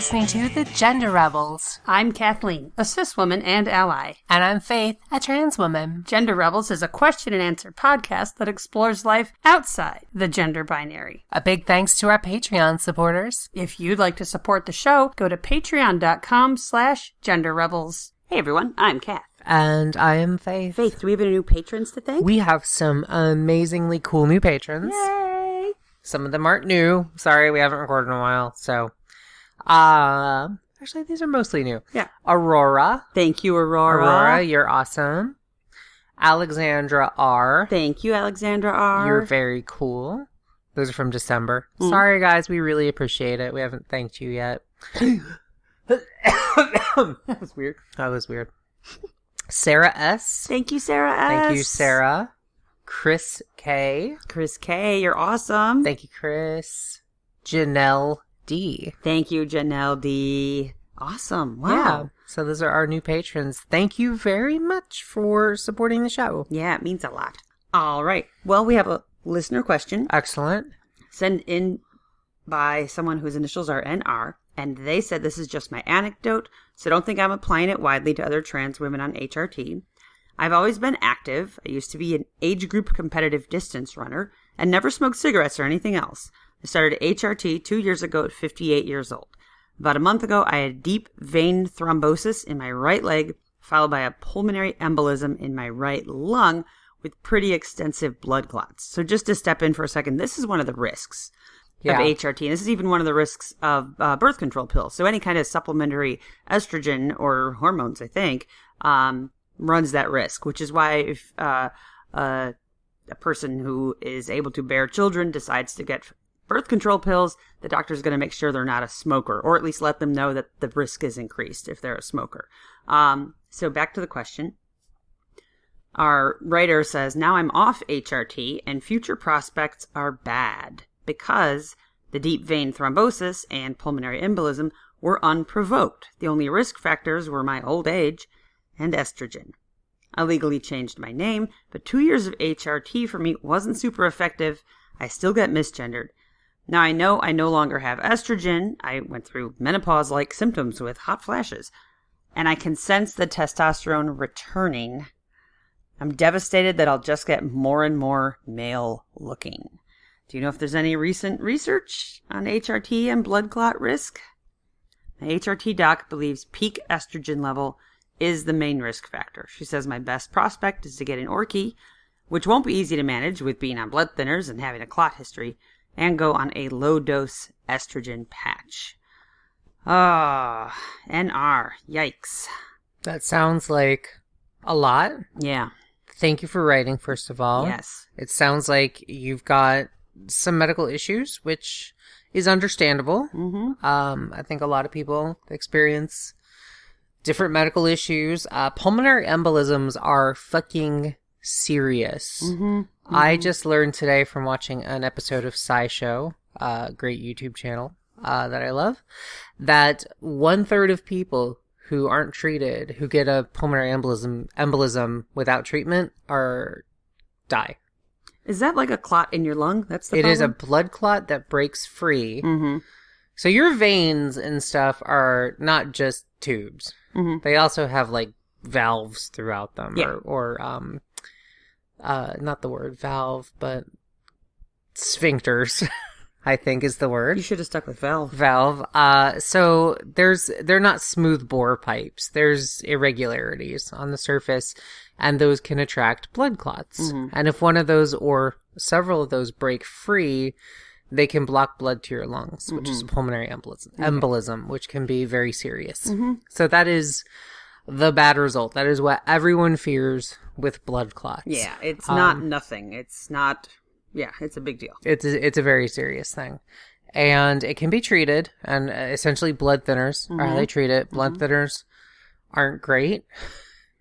listening to The Gender Rebels. I'm Kathleen, a cis woman and ally. And I'm Faith, a trans woman. Gender Rebels is a question and answer podcast that explores life outside the gender binary. A big thanks to our Patreon supporters. If you'd like to support the show, go to patreon.com/genderrebels. Hey everyone, I'm Kath. And I am Faith. Faith, do we have any new patrons to thank? We have some amazingly cool new patrons. Yay! Some of them aren't new. Sorry, we haven't recorded in a while, so... actually, these are mostly new. Yeah. Aurora. Thank you, Aurora. Aurora, you're awesome. Alexandra R. Thank you, Alexandra R. You're very cool. Those are from December. Sorry, guys. We really appreciate it. We haven't thanked you yet. That was weird. That was weird. Sarah S. Thank you, Sarah S. Thank you, Sarah. Chris K. Chris K, you're awesome. Thank you, Chris. Janelle D. Thank you, Janelle D. Awesome. Wow. Yeah. So those are our new patrons. Thank you very much for supporting the show. Yeah, it means a lot. All right. Well, we have a listener question. Excellent. Sent in by someone whose initials are NR, and they said this is just my anecdote, so don't think I'm applying it widely to other trans women on HRT. I've always been active. I used to be an age group competitive distance runner and never smoked cigarettes or anything else. I started HRT 2 years ago at 58 years old. About a month ago, I had deep vein thrombosis in my right leg, followed by a pulmonary embolism in my right lung with pretty extensive blood clots. So just to step in for a second, this is one of the risks of HRT. And this is even one of the risks of birth control pills. So any kind of supplementary estrogen or hormones, I think, runs that risk, which is why if a person who is able to bear children decides to get birth control pills, the doctor is going to make sure they're not a smoker, or at least let them know that the risk is increased if they're a smoker. So back to the question. Our writer says, now I'm off HRT and future prospects are bad because the deep vein thrombosis and pulmonary embolism were unprovoked. The only risk factors were my old age and estrogen. I legally changed my name, but 2 years of HRT for me wasn't super effective. I still get misgendered. Now I know I no longer have estrogen. I went through menopause-like symptoms with hot flashes, and I can sense the testosterone returning. I'm devastated that I'll just get more and more male-looking. Do you know if there's any recent research on HRT and blood clot risk? The HRT doc believes peak estrogen level is the main risk factor. She says my best prospect is to get an orchie, which won't be easy to manage with being on blood thinners and having a clot history, and go on a low-dose estrogen patch. NR. Yikes. That sounds like a lot. Yeah. Thank you for writing, first of all. Yes. It sounds like you've got some medical issues, which is understandable. Mm-hmm. I think a lot of people experience different medical issues. Pulmonary embolisms are fucking serious. Mm-hmm. Mm-hmm. I just learned today from watching an episode of SciShow, a great YouTube channel that I love, that 1/3 of people who aren't treated, who get a pulmonary embolism without treatment, die. Is that like a clot in your lung? That's the It problem? is a blood clot that breaks free. Mm-hmm. So your veins and stuff are not just tubes. Mm-hmm. They also have like valves throughout them, Yeah. or not the word valve, but sphincters, I think is the word. You should have stuck with valve. Valve. So they're not smooth bore pipes. There's irregularities on the surface, and those can attract blood clots. Mm-hmm. And if one of those or several of those break free, they can block blood to your lungs, which is pulmonary embolism, which can be very serious. Mm-hmm. So that is the bad result. That is what everyone fears with blood clots. Yeah, it's not nothing. It's not... Yeah, it's a big deal. It's a very serious thing. And it can be treated, and essentially blood thinners are how they treat it. Blood thinners aren't great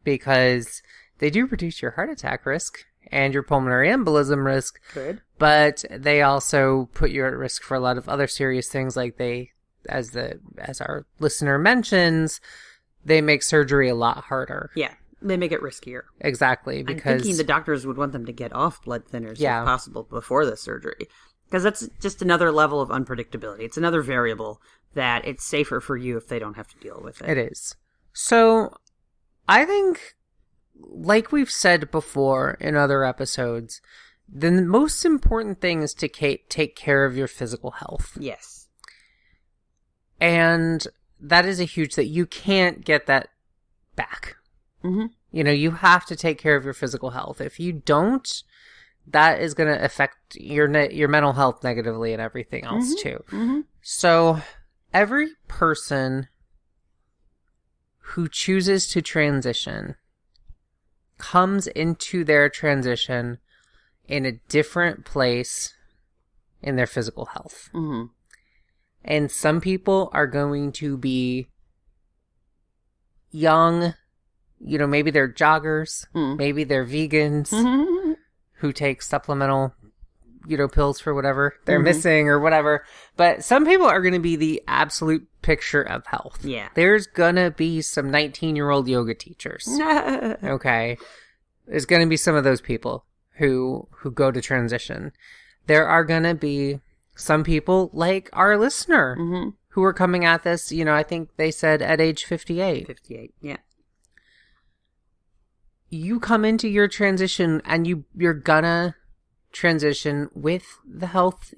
because they do reduce your heart attack risk and your pulmonary embolism risk. Good. But they also put you at risk for a lot of other serious things, like as our listener mentions, they make surgery a lot harder. Yeah. They make it riskier. Exactly, because... I'm thinking the doctors would want them to get off blood thinners Yeah. if possible before the surgery. Because that's just another level of unpredictability. It's another variable that it's safer for you if they don't have to deal with it. It is. So I think, like we've said before in other episodes, the most important thing is to take care of your physical health. Yes. And that is a huge that you can't get that back. Mm-hmm. You know, you have to take care of your physical health. If you don't, that is going to affect your mental health negatively and everything else too. Mm-hmm. So every person who chooses to transition comes into their transition in a different place in their physical health. Mm-hmm. And some people are going to be young, you know, maybe they're joggers, maybe they're vegans who take supplemental, you know, pills for whatever they're missing or whatever. But some people are going to be the absolute picture of health. Yeah. There's going to be some 19-year-old yoga teachers. Okay. There's going to be some of those people who go to transition. There are going to be some people like our listener who are coming at this, you know, I think they said at age 58. 58, yeah. You come into your transition and you're gonna transition with the health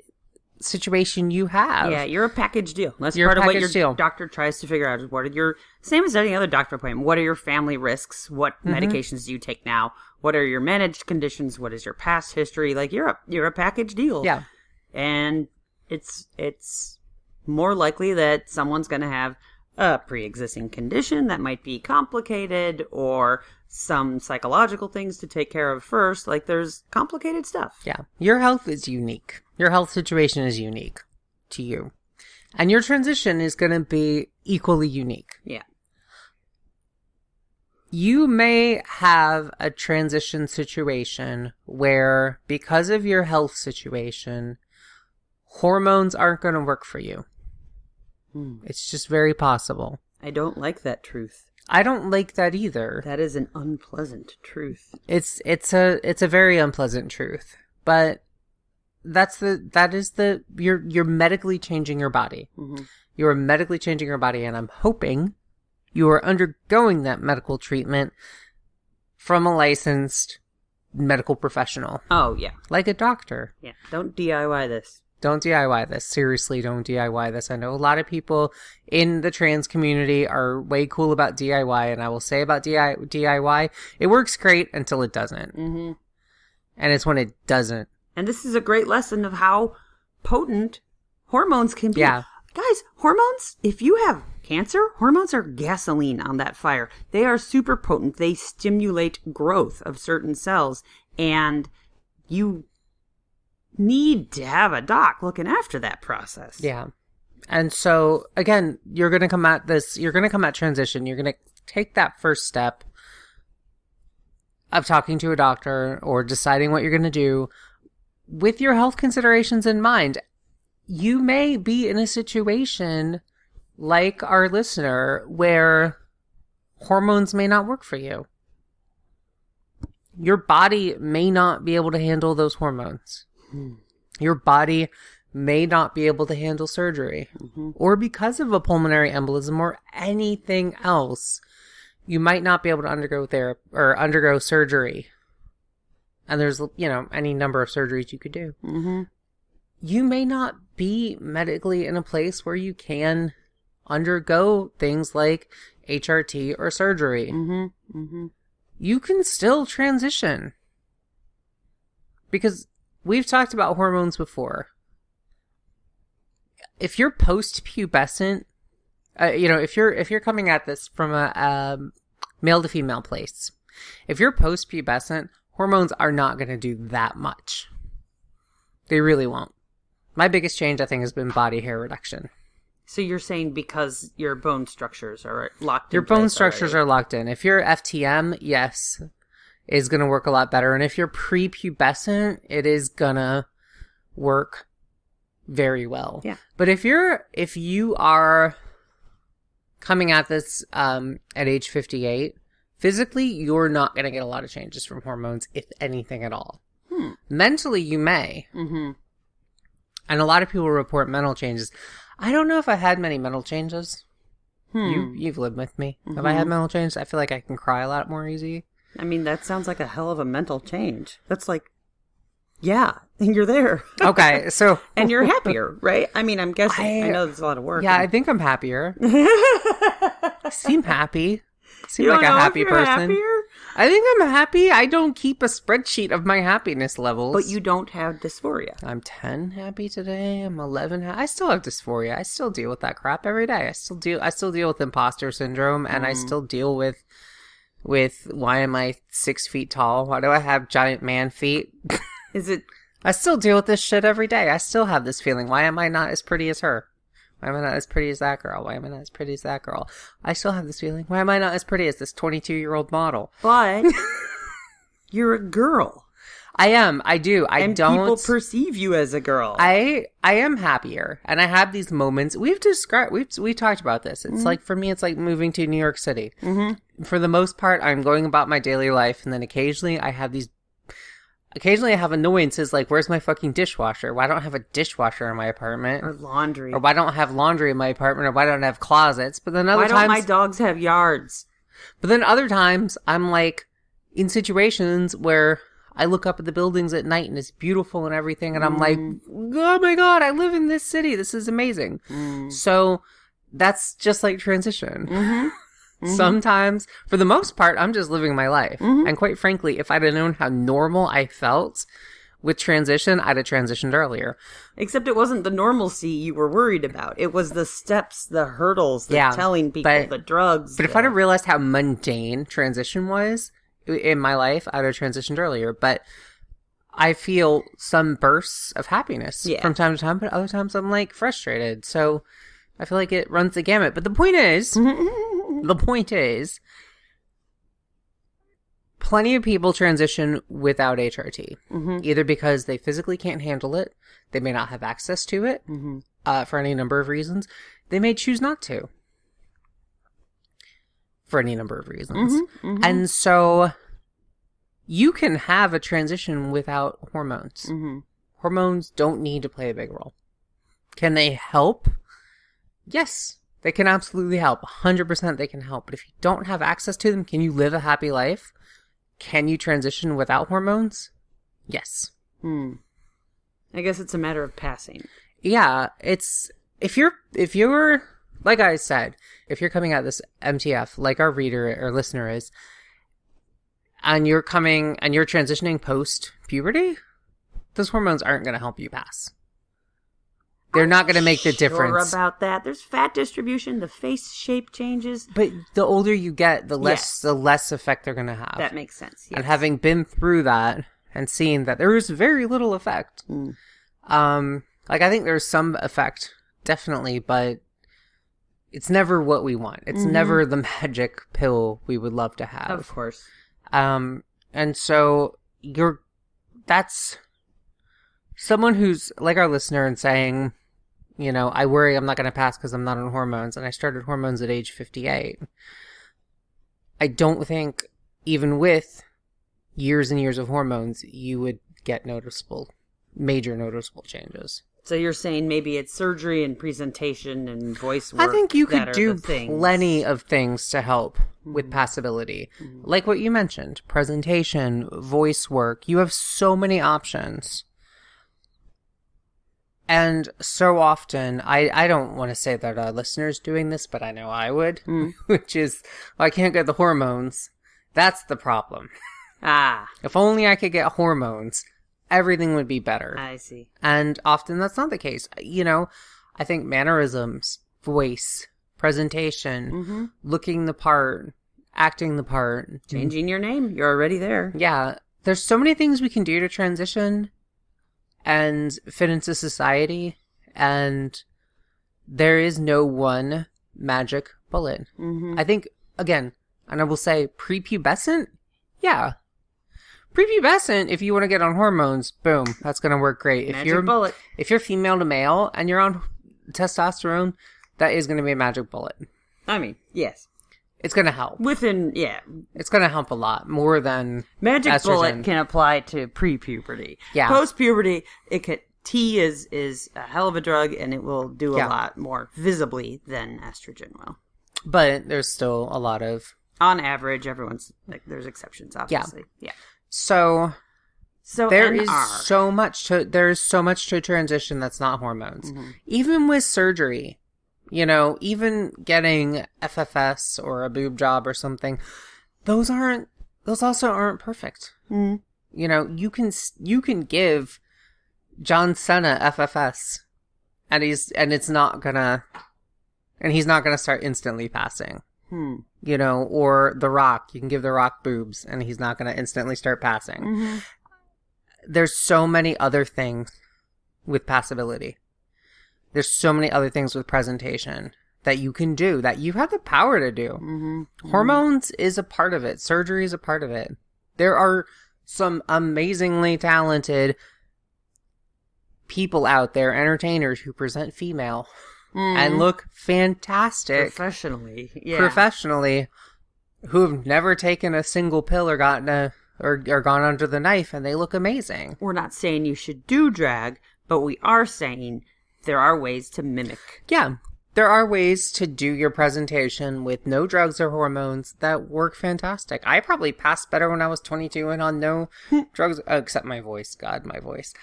situation you have. Yeah, you're a package deal. That's You're part a of what package your deal. doctor tries to figure out is what are your, same as any other doctor appointment, what are your family risks? What medications do you take now? What are your managed conditions? What is your past history? Like, you're a package deal. Yeah. And it's more likely that someone's going to have a pre-existing condition that might be complicated or some psychological things to take care of first. Like, there's complicated stuff. Yeah. Your health is unique. Your health situation is unique to you. And your transition is going to be equally unique. Yeah. You may have a transition situation where, because of your health situation, hormones aren't going to work for you. It's just very possible. I don't like that truth. I don't like that either. That is an unpleasant truth. It's a very unpleasant truth. But you're medically changing your body. You're medically changing your body, and I'm hoping you are undergoing that medical treatment from a licensed medical professional. Oh, yeah. Like a doctor. Yeah. Don't DIY this. Don't DIY this. Seriously, don't DIY this. I know a lot of people in the trans community are way cool about DIY, and I will say about DIY, it works great until it doesn't. And it's when it doesn't. And this is a great lesson of how potent hormones can be. Yeah. Guys, hormones, if you have cancer, hormones are gasoline on that fire. They are super potent. They stimulate growth of certain cells, and you need to have a doc looking after that process. Yeah. And so, again, you're going to come at transition. You're going to take that first step of talking to a doctor or deciding what you're going to do with your health considerations in mind. You may be in a situation like our listener where hormones may not work for you. Your body may not be able to handle those hormones. Your body may not be able to handle surgery. Or because of a pulmonary embolism or anything else, you might not be able to undergo therapy or undergo surgery. And there's, you know, any number of surgeries you could do. You may not be medically in a place where you can undergo things like HRT or surgery. You can still transition. Because we've talked about hormones before. If you're post-pubescent, you know, if you're coming at this from a male to female place, if you're post-pubescent, hormones are not going to do that much. They really won't. My biggest change, I think, has been body hair reduction. So you're saying because your bone structures are locked in. Your bone structures are locked in. If you're FTM, yes, is going to work a lot better. And if you're prepubescent, it is going to work very well. Yeah. But if you are coming at this at age 58, physically, you're not going to get a lot of changes from hormones, if anything at all. Mentally, you may. And a lot of people report mental changes. I don't know if I had many mental changes. You've lived with me. Mm-hmm. Have I had mental changes? I feel like I can cry a lot more easy. I mean, that sounds like a hell of a mental change. That's like, yeah, and you're there. Okay, so... and you're happier, right? I mean, I'm guessing. I know there's a lot of work. Yeah, I think I'm happier. I seem happy. I seem like a happy person. Happier? I think I'm happy. I don't keep a spreadsheet of my happiness levels. But you don't have dysphoria. I'm 10 happy today. I'm 11 I still have dysphoria. I still deal with that crap every day. I still deal with imposter syndrome, and I still deal with why am I 6 feet tall? Why do I have giant man feet? Is it? I still deal with this shit every day. I still have this feeling. Why am I not as pretty as her? Why am I not as pretty as that girl? Why am I not as pretty as that girl? I still have this feeling. Why am I not as pretty as this 22-year-old model? But you're a girl. I am. I do. And people perceive you as a girl. I am happier. And I have these moments. We've talked about this. It's like, for me, it's like moving to New York City. Mm-hmm. For the most part, I'm going about my daily life. And then occasionally I have annoyances like, where's my fucking dishwasher? Why don't I have a dishwasher in my apartment? Or laundry. Or why don't I have laundry in my apartment? Or why don't I have closets? But then other times... Why don't my dogs have yards? But then other times, I'm like, in situations where I look up at the buildings at night and it's beautiful and everything, and I'm like, oh my god, I live in this city. This is amazing. So that's just like transition. Mm-hmm. Sometimes, for the most part, I'm just living my life. And quite frankly, if I'd have known how normal I felt with transition, I'd have transitioned earlier. Except it wasn't the normalcy you were worried about. It was the steps, the hurdles, telling people, the drugs. But if I'd have realized how mundane transition was in my life, I'd have transitioned earlier. But I feel some bursts of happiness from time to time, but other times I'm like frustrated. So I feel like it runs the gamut. But the point is, plenty of people transition without HRT, either because they physically can't handle it, they may not have access to it, for any number of reasons. They may choose not to, for any number of reasons. And so you can have a transition without hormones. Hormones don't need to play a big role. Can they help? Yes. They can absolutely help. 100% they can help. But if you don't have access to them, can you live a happy life? Can you transition without hormones? Yes. I guess it's a matter of passing. Yeah, it's if you're like I said, if you're coming at this MTF like our reader or listener is, and you're transitioning post puberty, those hormones aren't going to help you pass. They're not going to make the difference. Sure about that. There's fat distribution. The face shape changes. But the older you get, the less effect they're going to have. That makes sense. Yes. And having been through that and seeing that there is very little effect. Like I think there's some effect, definitely, but it's never what we want. It's never the magic pill we would love to have. Of course. And so that's someone who's like our listener and saying, you know, I worry I'm not going to pass because I'm not on hormones, and I started hormones at age 58. I don't think, even with years and years of hormones, you would get major noticeable changes. So you're saying maybe it's surgery and presentation and voice work. I think you could do plenty of things to help with passability. Like what you mentioned, presentation, voice work. You have so many options. And so often, I don't want to say that our listeners doing this, but I know I would, which is, well, I can't get the hormones. That's the problem. If only I could get hormones, everything would be better. I see. And often that's not the case. You know, I think mannerisms, voice, presentation, looking the part, acting the part. Changing your name. You're already there. Yeah. There's so many things we can do to transition and fit into society, and there is no one magic bullet. I think, again, and I will say prepubescent, prepubescent, if you want to get on hormones, boom, that's going to work great. Magic bullet. If you're female to male and you're on testosterone, that is going to be a magic bullet. I mean, yes. It's going to help. It's going to help a lot more than magic estrogen. bullet can apply to pre-puberty. Yeah. Post-puberty, it could T is a hell of a drug, and it will do a Yeah. lot more visibly than estrogen will. But there's still a lot of... On average, everyone's like, there's exceptions, obviously. Yeah. So there NR. is so much to transition that's not hormones. Mm-hmm. Even with surgery, even getting FFS or a boob job or something, those also aren't perfect. Mm-hmm. You can give John Cena FFS and he's not gonna start instantly passing. Or The Rock, you can give The Rock boobs and he's not going to instantly start passing. Mm-hmm. There's so many other things with passability. There's so many other things with presentation that you can do, that you have the power to do. Mm-hmm. Hormones is a part of it. Surgery is a part of it. There are some amazingly talented people out there, entertainers who present female and look fantastic professionally, who have never taken a single pill or gotten or gone under the knife, and they look amazing. We're not saying you should do drag, but we are saying there are ways to mimic. Yeah, there are ways to do your presentation with no drugs or hormones that work fantastic. I probably passed better when I was 22 and on no drugs, except my voice. God, my voice.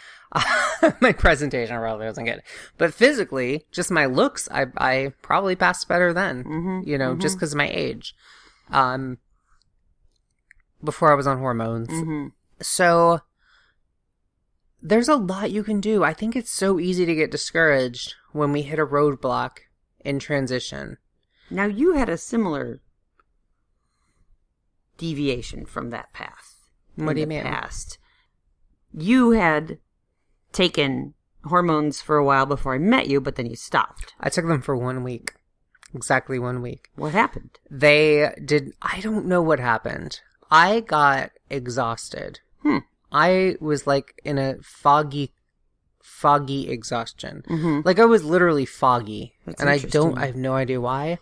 My presentation probably wasn't good. But physically, just my looks, I probably passed better then, just because of my age. Before I was on hormones. Mm-hmm. So there's a lot you can do. I think it's so easy to get discouraged when we hit a roadblock in transition. Now, you had a similar deviation from that path. What do you mean? Past. You had taken hormones for a while before I met you, but then you stopped. I took them for 1 week. Exactly 1 week. What happened? I don't know what happened. I got exhausted. I was like in a foggy exhaustion. Mm-hmm. Like I was literally foggy. That's and I interesting. have no idea why.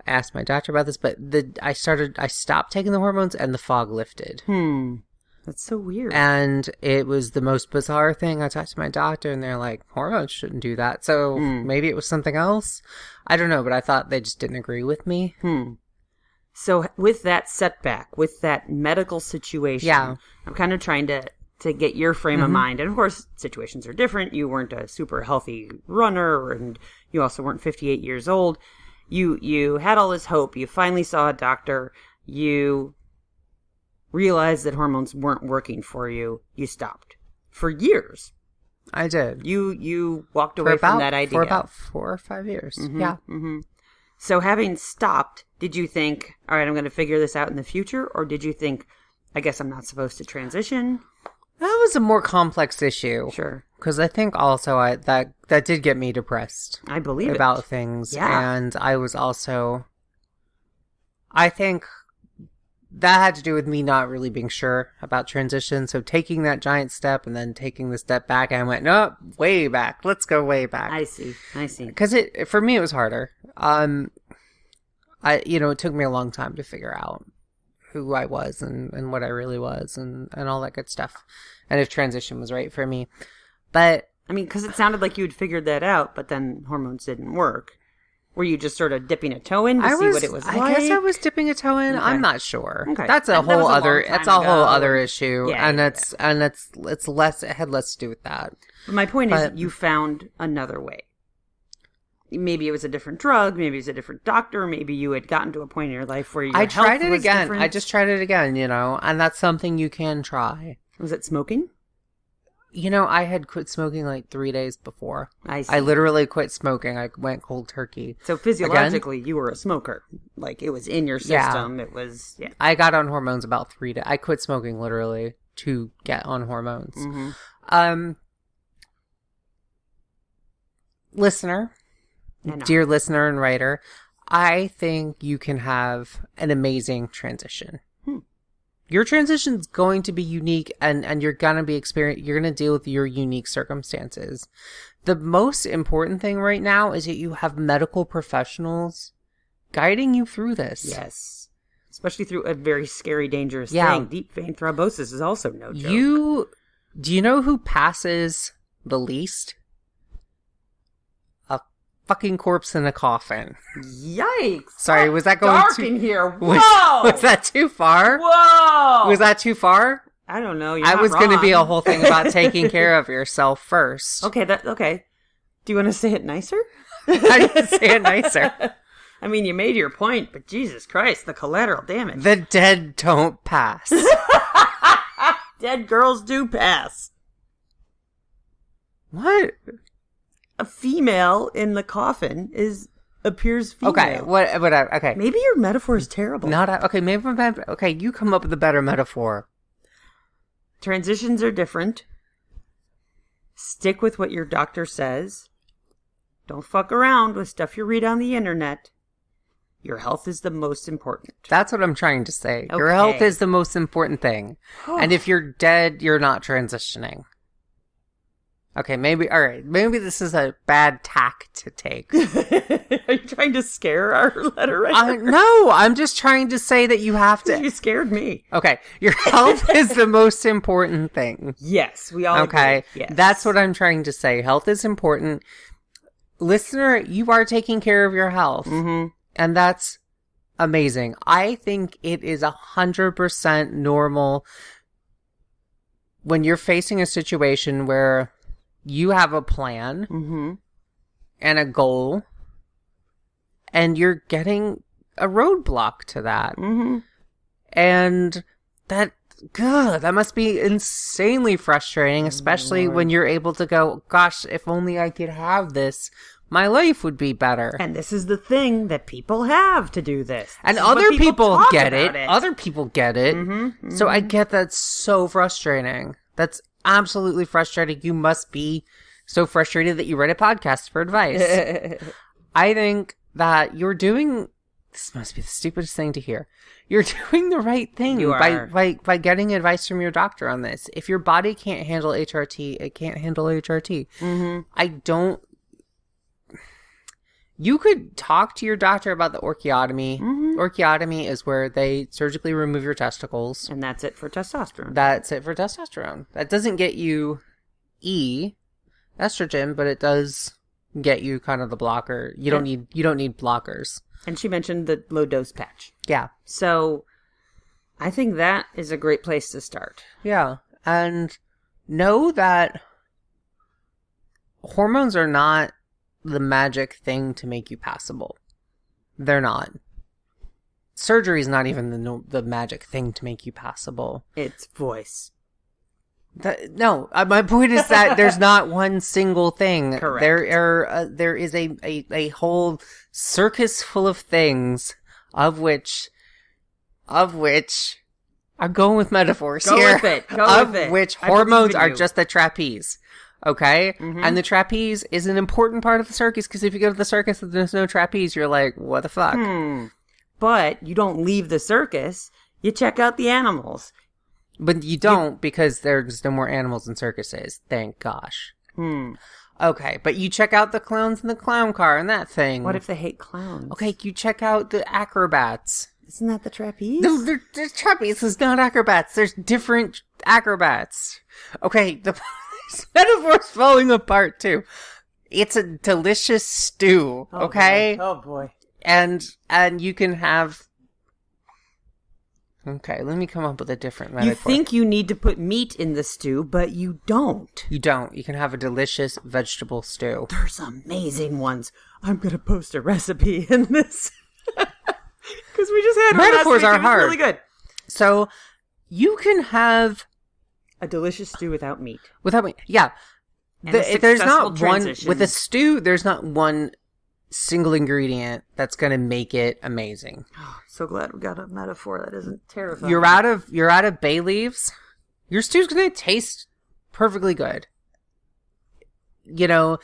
I asked my doctor about this, but I stopped taking the hormones and the fog lifted. That's so weird. And it was the most bizarre thing. I talked to my doctor and they're like, hormones shouldn't do that. So maybe it was something else. I don't know, but I thought they just didn't agree with me. So with that setback, with that medical situation, I'm kind of trying to get your frame of mind. And of course, situations are different. You weren't a super healthy runner, and you also weren't 58 years old. You had all this hope. You finally saw a doctor. You realized that hormones weren't working for you. You stopped. For years. I did. You walked away from that idea. For about 4 or 5 years. Yeah. Mm-hmm. So having stopped, did you think, all right, I'm going to figure this out in the future? Or did you think, I guess I'm not supposed to transition? That was a more complex issue. Sure. Because I think also that did get me depressed. I believe about things. Yeah. And I was also, I think that had to do with me not really being sure about transition. So taking that giant step and then taking the step back, and I went, no, way back. Let's go way back. I see. Because for me, it was harder. It took me a long time to figure out who I was and what I really was and all that good stuff. And if transition was right for me. But I mean, because it sounded like you'd figured that out, but then hormones didn't work. Were you just sort of dipping a toe in to see what it was like? I guess I was dipping a toe in. Okay. I'm not sure. Okay. That's a whole other issue. Yeah, and it's less, it had less to do with that. But my point is you found another way. Maybe it was a different drug, maybe it was a different doctor, maybe you had gotten to a point in your life where your health was tried it again. different. I just tried it again, and that's something you can try. Was it smoking? I had quit smoking like 3 days before. I see. I literally quit smoking. I went cold turkey. So physiologically, you were a smoker. Like, it was in your system. Yeah. It was, yeah. I got on hormones about 3 days. I quit smoking literally to get on hormones. Mm-hmm. Listener, dear listener and writer, I think you can have an amazing transition. Your transition is going to be unique, and you're going to deal with your unique circumstances. The most important thing right now is that you have medical professionals guiding you through this. Yes. Especially through a very scary, dangerous thing. Deep vein thrombosis is also no joke. Do you know who passes the least? A fucking corpse in a coffin. Yikes. Sorry, was that going dark too... in here. Whoa! Was that too far? Whoa! Was that too far? I don't know. I was going to be a whole thing about taking care of yourself first. Okay, okay. Do you want to say it nicer? I didn't say it nicer. I mean, you made your point, but Jesus Christ, the collateral damage. The dead don't pass. Dead girls do pass. What? A female in the coffin appears female. Okay, whatever. Okay. Maybe your metaphor is terrible. Okay, you come up with a better metaphor. Transitions are different. Stick with what your doctor says. Don't fuck around with stuff you read on the internet. Your health is the most important. That's what I'm trying to say. Okay. Your health is the most important thing. And if you're dead, you're not transitioning. Okay, maybe this is a bad tack to take. Are you trying to scare our letter writer? No, I'm just trying to say that you have to... You scared me. Okay, your health is the most important thing. Yes, we all Okay, agree. Yes. That's what I'm trying to say. Health is important. Listener, you are taking care of your health. Mm-hmm. And that's amazing. I think it is 100% normal when you're facing a situation where you have a plan and a goal and you're getting a roadblock to that. Mm-hmm. And that must be insanely frustrating, especially when you're able to go, gosh, if only I could have this, my life would be better. And this is the thing that people have to do this. And other people get it. it. Other people get it. Mm-hmm. So I get that's so frustrating. That's absolutely frustrating. You must be so frustrated that you write a podcast for advice. I think that you're doing... This must be the stupidest thing to hear. You're doing the right thing by getting advice from your doctor on this. If your body can't handle HRT, it can't handle HRT. Mm-hmm. You could talk to your doctor about the orchiotomy. Mm-hmm. Orchiotomy is where they surgically remove your testicles. And that's it for testosterone. That's it for testosterone. That doesn't get you estrogen, but it does get you kind of the blocker. You don't need blockers. And she mentioned the low dose patch. Yeah. So I think that is a great place to start. Yeah. And know that hormones are not the magic thing to make you passable. They're not. Surgery is not even the magic thing to make you passable. It's voice. My point is that there's not one single thing. Correct. There is a whole circus full of things, of which I'm going with metaphors here. Go with it. Which hormones are just the trapeze. Okay? Mm-hmm. And the trapeze is an important part of the circus, because if you go to the circus and there's no trapeze, you're like, what the fuck? But you don't leave the circus. You check out the animals. But you don't, because there's no more animals in circuses. Thank gosh. Okay, but you check out the clowns in the clown car and that thing. What if they hate clowns? Okay, you check out the acrobats. Isn't that the trapeze? No, the trapeze is not acrobats. There's different acrobats. Okay, the metaphor's falling apart too. It's a delicious stew, okay? Boy. Oh boy. And you can have... Okay, let me come up with a different metaphor. You think you need to put meat in the stew, but you don't. You don't. You can have a delicious vegetable stew. There's amazing ones. I'm going to post a recipe in this. Because we just had metaphors are hard. Really good. So, you can have... a delicious stew without meat. Without meat, yeah. There's not transition. one... With a stew, there's not one single ingredient that's going to make it amazing. Oh, so glad we got a metaphor that isn't terrifying. You're out of bay leaves. Your stew's going to taste perfectly good. You know,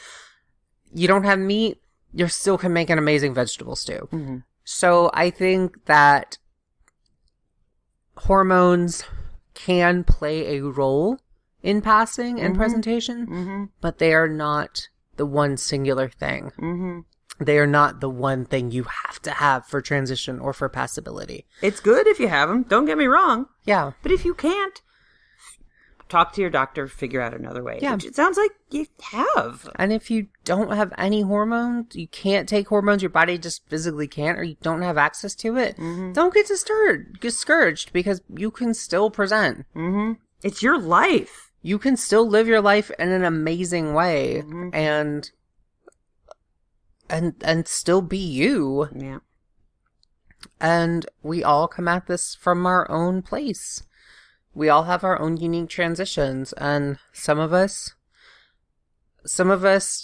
you don't have meat, you still can make an amazing vegetable stew. Mm-hmm. So I think that hormones can play a role in passing and presentation, but they are not the one singular thing. Mm-hmm. They are not the one thing you have to have for transition or for passability. It's good if you have them. Don't get me wrong. Yeah. But if you can't, talk to your doctor, figure out another way. Yeah. Which it sounds like you have. And if you don't have any hormones, you can't take hormones, your body just physically can't, or you don't have access to it, don't get discouraged because you can still present. Mm-hmm. It's your life. You can still live your life in an amazing way and still be you. Yeah. And we all come at this from our own place. We all have our own unique transitions, and some of us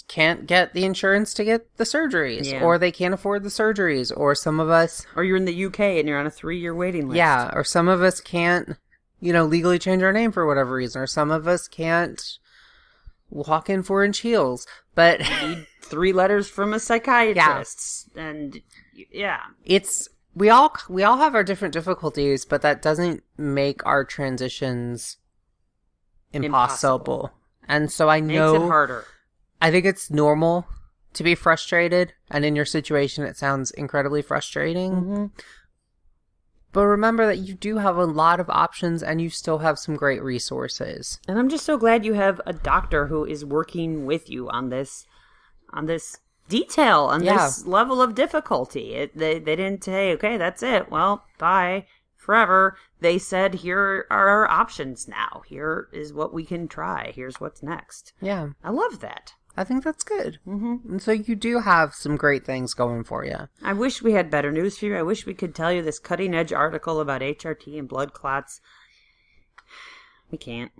can't get the insurance to get the surgeries, or they can't afford the surgeries, or some of us... Or you're in the UK and you're on a 3-year waiting list. Yeah, or some of us can't, legally change our name for whatever reason, or some of us can't walk in 4-inch heels, but... You need 3 letters from a psychiatrist. Yeah. And, It's... We all have our different difficulties, but that doesn't make our transitions impossible. And so I know... Makes it harder. I think it's normal to be frustrated, and in your situation it sounds incredibly frustrating. Mm-hmm. But remember that you do have a lot of options, and you still have some great resources. And I'm just so glad you have a doctor who is working with you on this detail, on this level of difficulty. They didn't say, okay, that's it. Well, bye forever. They said, here are our options now. Here is what we can try. Here's what's next. Yeah. I love that. I think that's good. Mm-hmm. And so you do have some great things going for you. I wish we had better news for you. I wish we could tell you this cutting edge article about HRT and blood clots. We can't.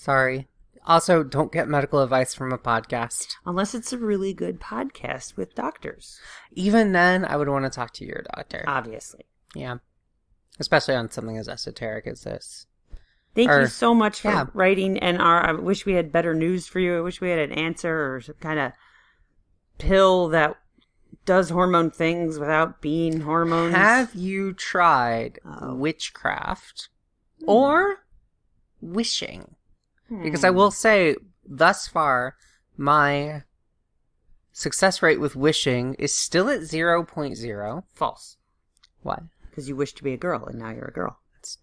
Sorry. Also, don't get medical advice from a podcast. Unless it's a really good podcast with doctors. Even then, I would want to talk to your doctor. Obviously. Yeah. Especially on something as esoteric as this. Thank you so much for writing NR. I wish we had better news for you. I wish we had an answer or some kind of pill that does hormone things without being hormones. Have you tried witchcraft or wishing? Because I will say, thus far, my success rate with wishing is still at 0.0. False. What? Because you wish to be a girl, and now you're a girl.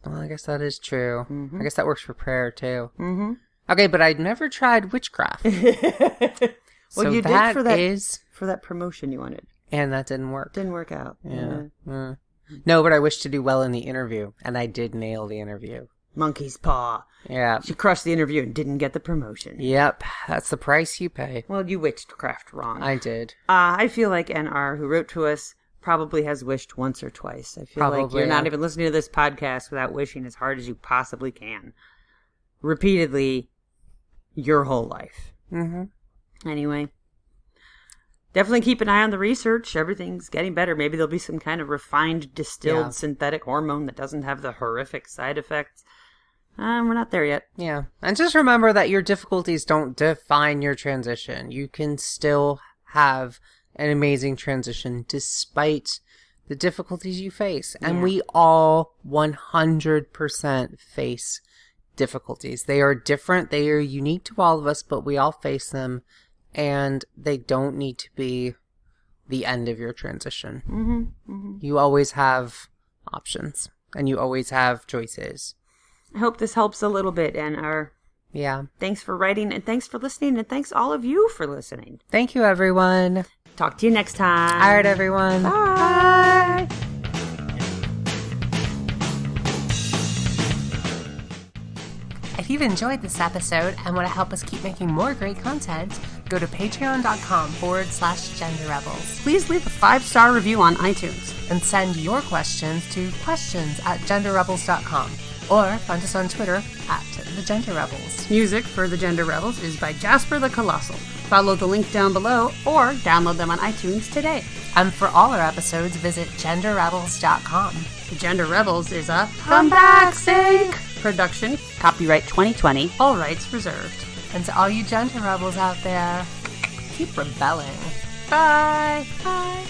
Well, I guess that is true. Mm-hmm. I guess that works for prayer, too. Mm-hmm. Okay, but I'd never tried witchcraft. Well, you did for that promotion you wanted. And that didn't work. Didn't work out. Yeah. No, but I wish to do well in the interview, and I did nail the interview. Monkey's paw. Yeah. She crushed the interview and didn't get the promotion. Yep. That's the price you pay. Well, you witchcraft wrong. I did. I feel like NR, who wrote to us, probably has wished once or twice. I feel like you're not even listening to this podcast without wishing as hard as you possibly can. Repeatedly, your whole life. Mm-hmm. Anyway. Definitely keep an eye on the research. Everything's getting better. Maybe there'll be some kind of refined, distilled synthetic hormone that doesn't have the horrific side effects. We're not there yet. Yeah. And just remember that your difficulties don't define your transition. You can still have an amazing transition despite the difficulties you face. And we all 100% face difficulties. They are different. They are unique to all of us, but we all face them. And they don't need to be the end of your transition. Mm-hmm. Mm-hmm. You always have options. And you always have choices. I hope this helps a little bit, and thanks for writing, and thanks for listening, and thanks all of you for listening. Thank you, everyone. Talk to you next time. All right, everyone. Bye. If you've enjoyed this episode and want to help us keep making more great content, go to patreon.com/genderrebels. Please leave a 5-star review on iTunes. And send your questions to questions@genderrebels.com. Or find us on Twitter @TheGenderRebels. Music for The Gender Rebels is by Jasper the Colossal. Follow the link down below or download them on iTunes today. And for all our episodes, visit genderrebels.com. The Gender Rebels is a Comeback Sync production. Copyright 2020. All rights reserved. And to all you gender rebels out there, keep rebelling. Bye. Bye.